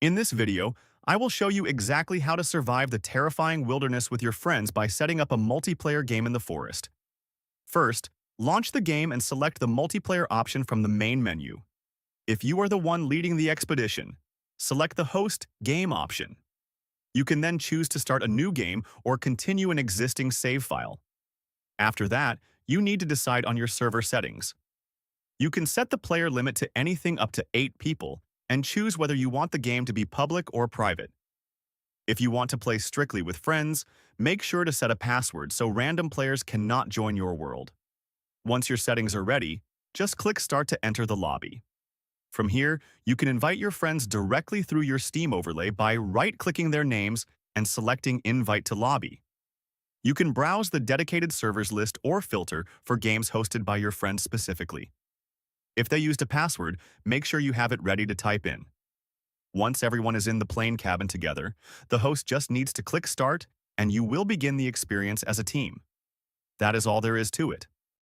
In this video, I will show you exactly how to survive the terrifying wilderness with your friends by setting up a multiplayer game in the forest. First, launch the game and select the multiplayer option from the main menu. If you are the one leading the expedition, select the host game option. You can then choose to start a new game or continue an existing save file. After that, you need to decide on your server settings. You can set the player limit to anything up to 8 people and choose whether you want the game to be public or private. If you want to play strictly with friends, make sure to set a password so random players cannot join your world. Once your settings are ready, just click Start to enter the lobby. From here, you can invite your friends directly through your Steam overlay by right-clicking their names and selecting Invite to Lobby. You can browse the dedicated servers list or filter for games hosted by your friends specifically. If they used a password, make sure you have it ready to type in. Once everyone is in the plane cabin together, the host just needs to click Start and you will begin the experience as a team. That is all there is to it.